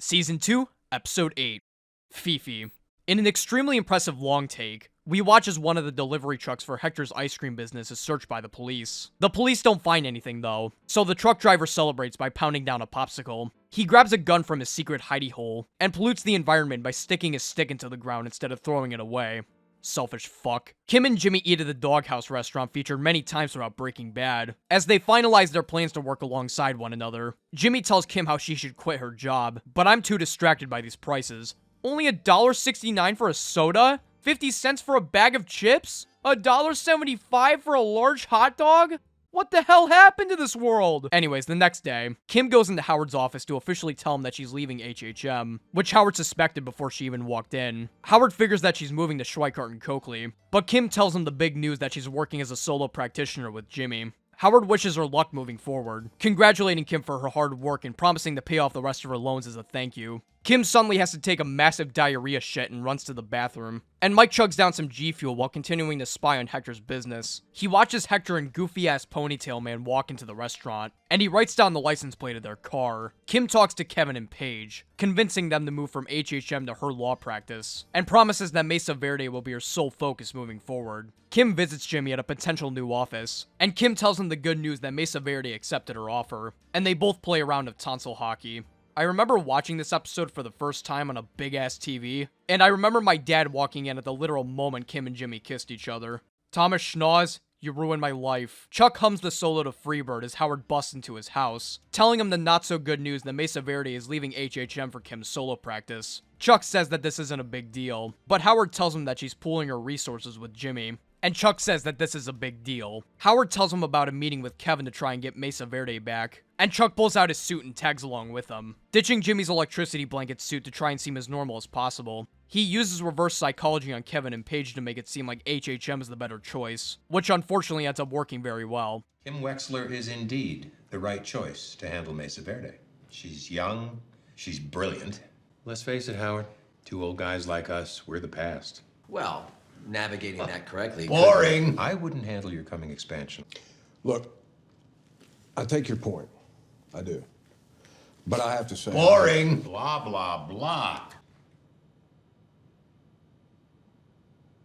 Season 2, Episode 8. Fifi. In an extremely impressive long take, we watch as one of the delivery trucks for Hector's ice cream business is searched by the police. The police don't find anything though, so the truck driver celebrates by pounding down a popsicle. He grabs a gun from his secret hidey hole, and pollutes the environment by sticking his stick into the ground instead of throwing it away. Selfish fuck. Kim and Jimmy eat at the Doghouse restaurant featured many times throughout Breaking Bad. As they finalize their plans to work alongside one another, Jimmy tells Kim how she should quit her job, but I'm too distracted by these prices. Only $1.69 for a soda? 50 cents for a bag of chips? $1.75 for a large hot dog? What the hell happened to this world? Anyways, the next day, Kim goes into Howard's office to officially tell him that she's leaving HHM, which Howard suspected before she even walked in. Howard figures that she's moving to Schweikart and Coakley, but Kim tells him the big news that she's working as a solo practitioner with Jimmy. Howard wishes her luck moving forward, congratulating Kim for her hard work and promising to pay off the rest of her loans as a thank you. Kim suddenly has to take a massive diarrhea shit and runs to the bathroom. And Mike chugs down some G Fuel while continuing to spy on Hector's business. He watches Hector and goofy-ass ponytail man walk into the restaurant, and he writes down the license plate of their car. Kim talks to Kevin and Paige, convincing them to move from HHM to her law practice, and promises that Mesa Verde will be her sole focus moving forward. Kim visits Jimmy at a potential new office, and Kim tells him the good news that Mesa Verde accepted her offer, and they both play a round of tonsil hockey. I remember watching this episode for the first time on a big-ass TV, and I remember my dad walking in at the literal moment Kim and Jimmy kissed each other. Thomas Schnoz, you ruined my life. Chuck hums the solo to Freebird as Howard busts into his house, telling him the not-so-good news that Mesa Verde is leaving HHM for Kim's solo practice. Chuck says that this isn't a big deal, but Howard tells him that she's pooling her resources with Jimmy. And Chuck says that this is a big deal. Howard tells him about a meeting with Kevin to try and get Mesa Verde back, and Chuck pulls out his suit and tags along with him, ditching Jimmy's electricity blanket suit to try and seem as normal as possible. He uses reverse psychology on Kevin and Paige to make it seem like HHM is the better choice, which unfortunately ends up working very well. Kim Wexler is indeed the right choice to handle Mesa Verde. She's young, she's brilliant. Let's face it, Howard, two old guys like us, we're the past. Well, navigating that correctly. Boring! I wouldn't handle your coming expansion. Look, I take your point. I do. But I have to say... Boring! Blah, blah, blah.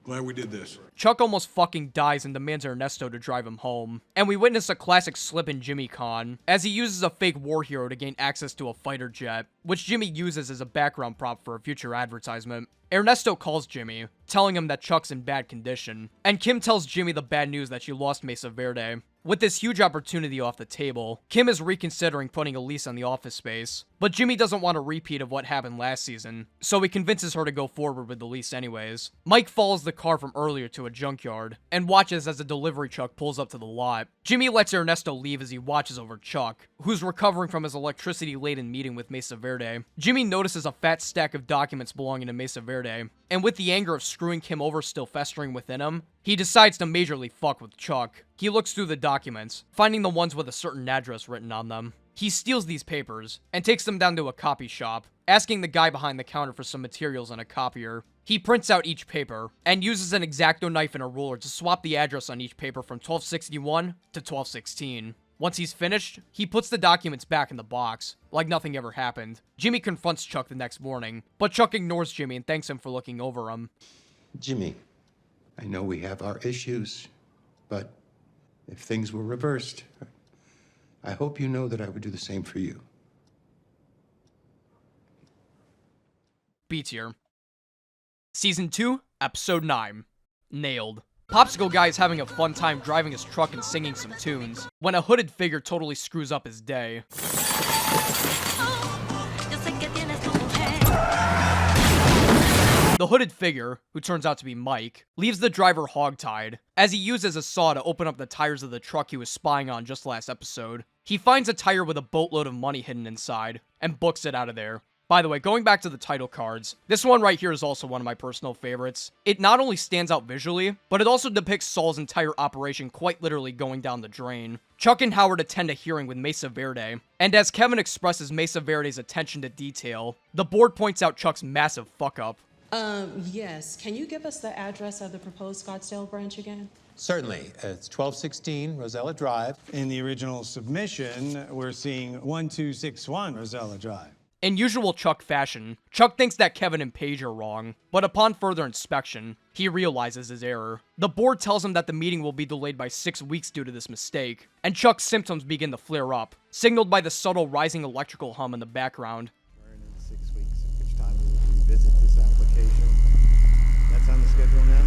Glad we did this. Chuck almost fucking dies and demands Ernesto to drive him home. And we witness a classic slip in Jimmy Con, as he uses a fake war hero to gain access to a fighter jet, which Jimmy uses as a background prop for a future advertisement. Ernesto calls Jimmy, telling him that Chuck's in bad condition, and Kim tells Jimmy the bad news that she lost Mesa Verde. With this huge opportunity off the table, Kim is reconsidering putting a lease on the office space, but Jimmy doesn't want a repeat of what happened last season, so he convinces her to go forward with the lease anyways. Mike follows the car from earlier to a junkyard, and watches as a delivery truck pulls up to the lot. Jimmy lets Ernesto leave as he watches over Chuck, who's recovering from his electricity-laden meeting with Mesa Verde. Jimmy notices a fat stack of documents belonging to Mesa Verde, and with the anger of screwing Kim over still festering within him, he decides to majorly fuck with Chuck. He looks through the documents, finding the ones with a certain address written on them. He steals these papers, and takes them down to a copy shop, asking the guy behind the counter for some materials on a copier. He prints out each paper, and uses an X-Acto knife and a ruler to swap the address on each paper from 1261 to 1216. Once he's finished, he puts the documents back in the box, like nothing ever happened. Jimmy confronts Chuck the next morning, but Chuck ignores Jimmy and thanks him for looking over him. Jimmy, I know we have our issues, but if things were reversed, I hope you know that I would do the same for you. B tier. Season 2, Episode 9. Nailed. Popsicle Guy is having a fun time driving his truck and singing some tunes, when a hooded figure totally screws up his day. The hooded figure, who turns out to be Mike, leaves the driver hogtied, as he uses a saw to open up the tires of the truck he was spying on just last episode. He finds a tire with a boatload of money hidden inside, and books it out of there. By the way, going back to the title cards, this one right here is also one of my personal favorites. It not only stands out visually, but it also depicts Saul's entire operation quite literally going down the drain. Chuck and Howard attend a hearing with Mesa Verde, and as Kevin expresses Mesa Verde's attention to detail, the board points out Chuck's massive fuck-up. Yes. Can you give us the address of the proposed Scottsdale branch again? Certainly. It's 1216 Rosella Drive. In the original submission, we're seeing 1261 Rosella Drive. In usual Chuck fashion, Chuck thinks that Kevin and Paige are wrong, but upon further inspection, he realizes his error. The board tells him that the meeting will be delayed by 6 weeks due to this mistake, and Chuck's symptoms begin to flare up, signaled by the subtle rising electrical hum in the background. We're in 6 weeks, at which time we will revisit this application. That's on the schedule now?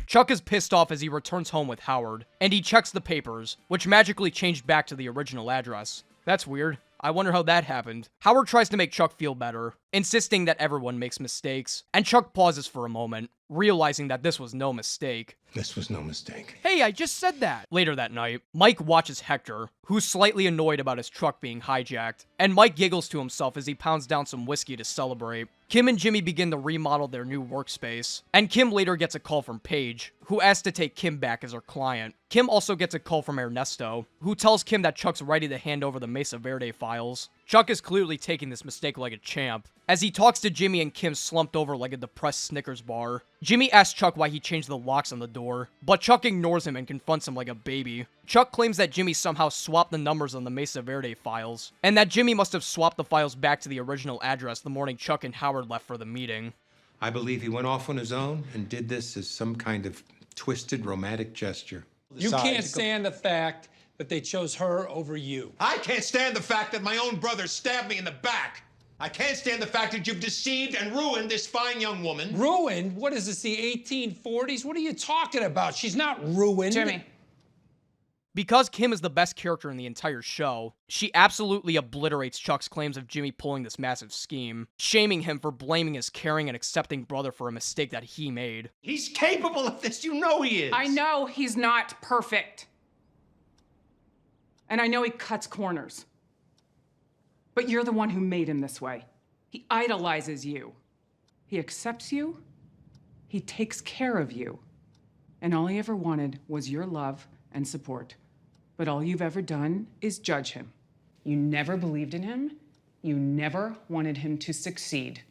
Chuck is pissed off as he returns home with Howard, and he checks the papers, which magically changed back to the original address. That's weird. I wonder how that happened. Howard tries to make Chuck feel better, insisting that everyone makes mistakes, and Chuck pauses for a moment, realizing that this was no mistake. This was no mistake. Hey, I just said that! Later that night, Mike watches Hector, who's slightly annoyed about his truck being hijacked, and Mike giggles to himself as he pounds down some whiskey to celebrate. Kim and Jimmy begin to remodel their new workspace, and Kim later gets a call from Paige, who asks to take Kim back as her client. Kim also gets a call from Ernesto, who tells Kim that Chuck's ready to hand over the Mesa Verde files. Chuck is clearly taking this mistake like a champ, as he talks to Jimmy and Kim slumped over like a depressed Snickers bar. Jimmy asks Chuck why he changed the locks on the door, but Chuck ignores him and confronts him like a baby. Chuck claims that Jimmy somehow swapped the numbers on the Mesa Verde files, and that Jimmy must have swapped the files back to the original address the morning Chuck and Howard left for the meeting. I believe he went off on his own and did this as some kind of twisted romantic gesture. You can't stand the fact that they chose her over you. I can't stand the fact that my own brother stabbed me in the back. I can't stand the fact that you've deceived and ruined this fine young woman. Ruined? What is this, the 1840s? What are you talking about? She's not ruined. Jimmy. Because Kim is the best character in the entire show, she absolutely obliterates Chuck's claims of Jimmy pulling this massive scheme, shaming him for blaming his caring and accepting brother for a mistake that he made. He's capable of this, you know he is. I know he's not perfect. And I know he cuts corners. But you're the one who made him this way. He idolizes you. He accepts you. He takes care of you. And all he ever wanted was your love and support. But all you've ever done is judge him. You never believed in him. You never wanted him to succeed.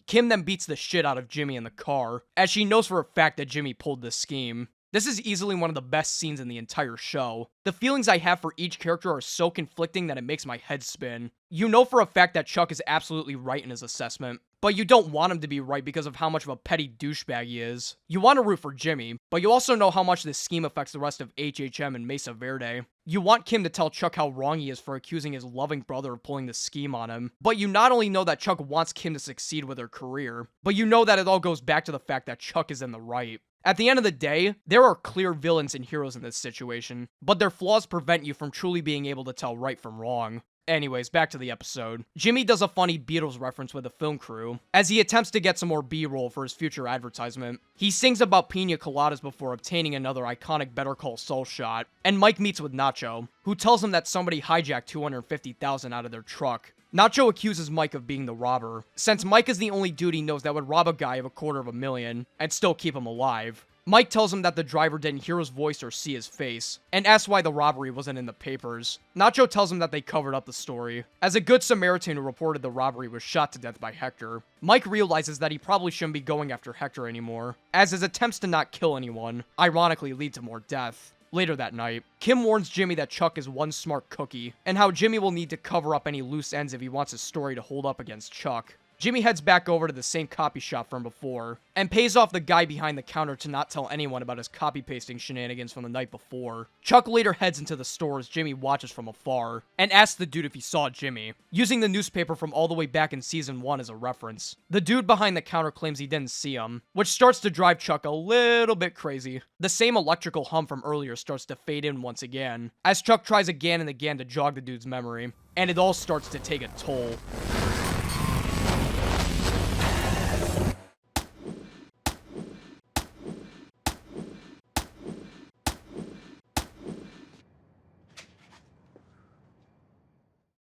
Kim then beats the shit out of Jimmy in the car, as she knows for a fact that Jimmy pulled this scheme. This is easily one of the best scenes in the entire show. The feelings I have for each character are so conflicting that it makes my head spin. You know for a fact that Chuck is absolutely right in his assessment, but you don't want him to be right because of how much of a petty douchebag he is. You want to root for Jimmy, but you also know how much this scheme affects the rest of HHM and Mesa Verde. You want Kim to tell Chuck how wrong he is for accusing his loving brother of pulling the scheme on him, but you not only know that Chuck wants Kim to succeed with her career, but you know that it all goes back to the fact that Chuck is in the right. At the end of the day, there are clear villains and heroes in this situation, but their flaws prevent you from truly being able to tell right from wrong. Anyways, back to the episode. Jimmy does a funny Beatles reference with the film crew, as he attempts to get some more B-roll for his future advertisement. He sings about pina coladas before obtaining another iconic Better Call Saul shot, and Mike meets with Nacho, who tells him that somebody hijacked $250,000 out of their truck. Nacho accuses Mike of being the robber, since Mike is the only dude he knows that would rob a guy of $250,000 and still keep him alive. Mike tells him that the driver didn't hear his voice or see his face, and asks why the robbery wasn't in the papers. Nacho tells him that they covered up the story, as a good Samaritan who reported the robbery was shot to death by Hector. Mike realizes that he probably shouldn't be going after Hector anymore, as his attempts to not kill anyone ironically lead to more death. Later that night, Kim warns Jimmy that Chuck is one smart cookie, and how Jimmy will need to cover up any loose ends if he wants his story to hold up against Chuck. Jimmy heads back over to the same copy shop from before, and pays off the guy behind the counter to not tell anyone about his copy-pasting shenanigans from the night before. Chuck later heads into the store as Jimmy watches from afar, and asks the dude if he saw Jimmy, using the newspaper from all the way back in Season 1 as a reference. The dude behind the counter claims he didn't see him, which starts to drive Chuck a little bit crazy. The same electrical hum from earlier starts to fade in once again, as Chuck tries again and again to jog the dude's memory, and it all starts to take a toll.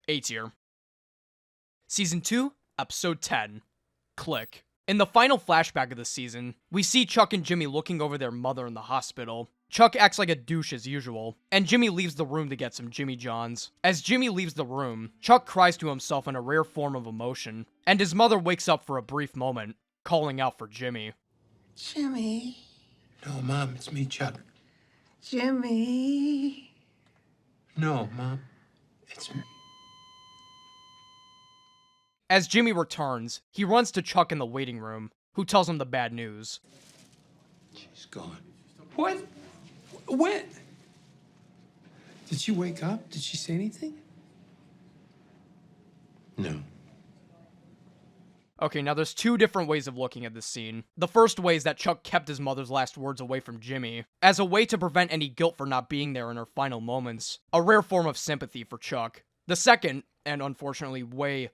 A tier. Season 2, Episode 10, Klick. In the final flashback of the season, we see Chuck and Jimmy looking over their mother in the hospital. Chuck acts like a douche as usual, and Jimmy leaves the room to get some Jimmy Johns. As Jimmy leaves the room, Chuck cries to himself in a rare form of emotion, and his mother wakes up for a brief moment, calling out for Jimmy. Jimmy. No, Mom, it's me, Chuck. Jimmy. No, Mom, it's me. As Jimmy returns, he runs to Chuck in the waiting room, who tells him the bad news. She's gone. What? When? Did she wake up? Did she say anything? No. Okay, now there's two different ways of looking at this scene. The first way is that Chuck kept his mother's last words away from Jimmy, as a way to prevent any guilt for not being there in her final moments. A rare form of sympathy for Chuck. The second, and unfortunately way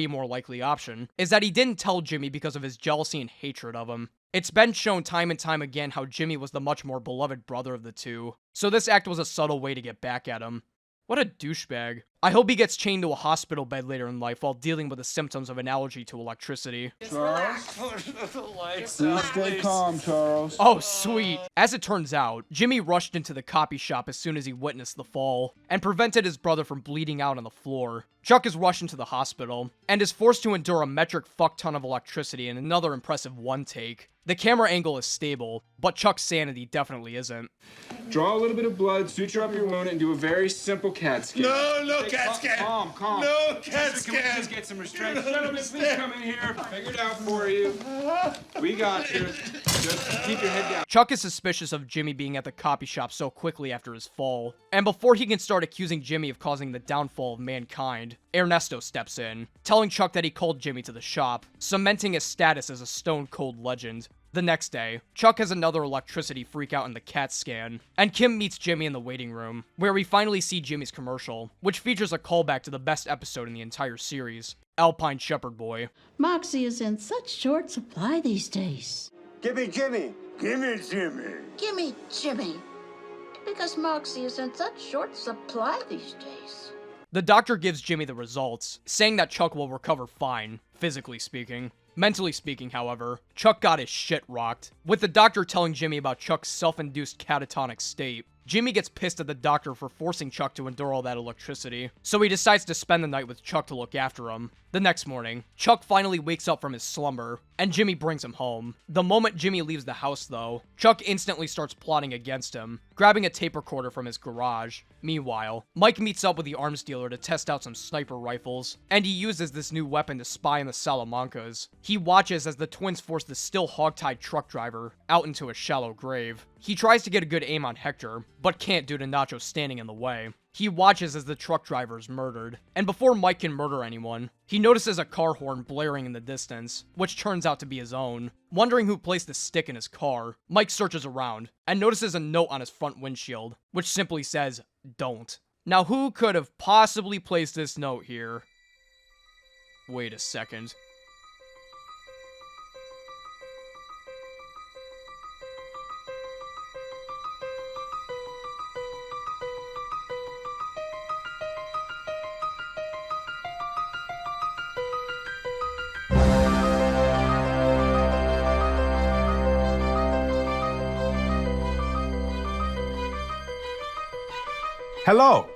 more likely option, is that he didn't tell Jimmy because of his jealousy and hatred of him. It's been shown time and time again how Jimmy was the much more beloved brother of the two, so this act was a subtle way to get back at him. What a douchebag. I hope he gets chained to a hospital bed later in life while dealing with the symptoms of an allergy to electricity. Charles? Please stay calm, Charles. Oh, sweet. As it turns out, Jimmy rushed into the copy shop as soon as he witnessed the fall, and prevented his brother from bleeding out on the floor. Chuck is rushed into the hospital, and is forced to endure a metric fuck ton of electricity in another impressive one take. The camera angle is stable, but Chuck's sanity definitely isn't. Draw a little bit of blood, suture up your wound, and do a very simple CAT scan. No CAT scan. Calm. No CAT Sister, can we scan. please get some restraint? Gentlemen, please come in here. Figure it out for you. We got you. Just keep your head down. Chuck is suspicious of Jimmy being at the copy shop so quickly after his fall, and before he can start accusing Jimmy of causing the downfall of mankind, Ernesto steps in, telling Chuck that he called Jimmy to the shop, cementing his status as a stone-cold legend. The next day, Chuck has another electricity freak out in the CAT scan, and Kim meets Jimmy in the waiting room, where we finally see Jimmy's commercial, which features a callback to the best episode in the entire series, Alpine Shepherd Boy. Moxie is in such short supply these days. Gimme Jimmy. Gimme Jimmy. Gimme Jimmy. Because Moxie is in such short supply these days. The doctor gives Jimmy the results, saying that Chuck will recover fine, physically speaking. Mentally speaking, however, Chuck got his shit rocked, with the doctor telling Jimmy about Chuck's self-induced catatonic state. Jimmy gets pissed at the doctor for forcing Chuck to endure all that electricity, so he decides to spend the night with Chuck to look after him. The next morning, Chuck finally wakes up from his slumber, and Jimmy brings him home. The moment Jimmy leaves the house, though, Chuck instantly starts plotting against him, grabbing a tape recorder from his garage. Meanwhile, Mike meets up with the arms dealer to test out some sniper rifles, and he uses this new weapon to spy on the Salamancas. He watches as the twins force the still hogtied truck driver out into a shallow grave. He tries to get a good aim on Hector, but can't due to Nacho standing in the way. He watches as the truck driver is murdered, and before Mike can murder anyone, he notices a car horn blaring in the distance, which turns out to be his own. Wondering who placed the stick in his car, Mike searches around, and notices a note on his front windshield, which simply says, "Don't." Now who could have possibly placed this note here? Wait a second. Hello,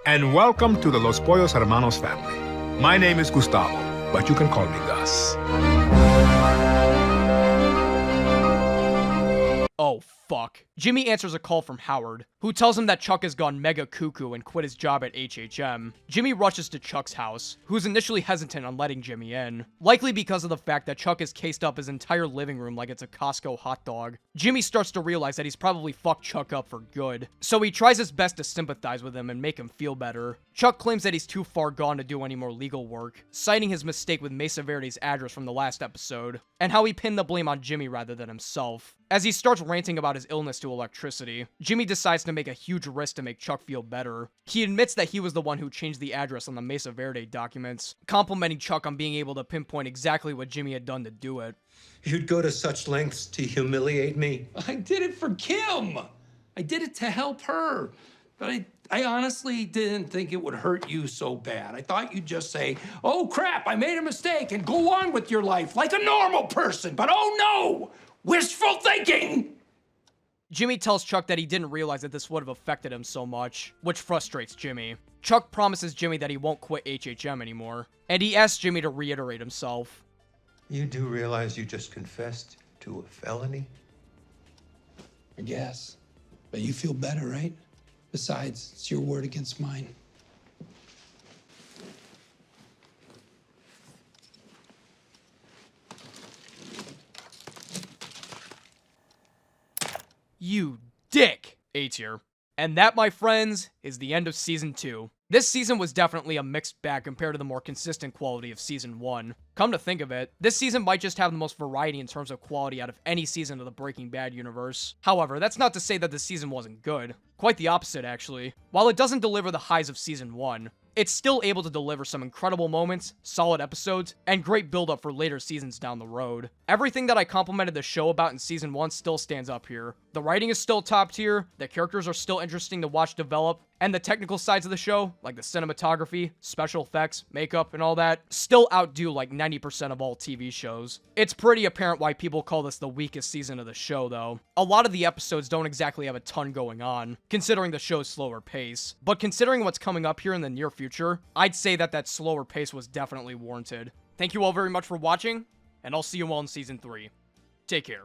and welcome to the Los Pollos Hermanos family. My name is Gustavo, but you can call me Gus. Oh, fuck. Jimmy answers a call from Howard, who tells him that Chuck has gone mega cuckoo and quit his job at HHM. Jimmy rushes to Chuck's house, who's initially hesitant on letting Jimmy in, likely because of the fact that Chuck has cased up his entire living room like it's a Costco hot dog. Jimmy starts to realize that he's probably fucked Chuck up for good, so he tries his best to sympathize with him and make him feel better. Chuck claims that he's too far gone to do any more legal work, citing his mistake with Mesa Verde's address from the last episode, and how he pinned the blame on Jimmy rather than himself. As he starts ranting about his illness to electricity, Jimmy decides to make a huge risk to make Chuck feel better. He admits that he was the one who changed the address on the Mesa Verde documents, complimenting Chuck on being able to pinpoint exactly what Jimmy had done to do it. You'd go to such lengths to humiliate me? I did it for Kim. I did it to help her. But I honestly didn't think it would hurt you so bad. I thought you'd just say, "Oh crap, I made a mistake," and go on with your life like a normal person. But oh no, wishful thinking! Jimmy tells Chuck that he didn't realize that this would have affected him so much, which frustrates Jimmy. Chuck promises Jimmy that he won't quit HHM anymore, and he asks Jimmy to reiterate himself. You do realize you just confessed to a felony? I guess. But you feel better, right? Besides, it's your word against mine. You dick! A tier. And that, my friends, is the end of Season 2. This season was definitely a mixed bag compared to the more consistent quality of Season 1. Come to think of it, this season might just have the most variety in terms of quality out of any season of the Breaking Bad universe. However, that's not to say that the season wasn't good. Quite the opposite, actually. While it doesn't deliver the highs of Season 1, it's still able to deliver some incredible moments, solid episodes, and great build-up for later seasons down the road. Everything that I complimented the show about in Season 1 still stands up here. The writing is still top tier, the characters are still interesting to watch develop, and the technical sides of the show, like the cinematography, special effects, makeup, and all that, still outdo like 90% of all TV shows. It's pretty apparent why people call this the weakest season of the show, though. A lot of the episodes don't exactly have a ton going on, considering the show's slower pace. But considering what's coming up here in the near future, I'd say that that slower pace was definitely warranted. Thank you all very much for watching, and I'll see you all in Season 3. Take care.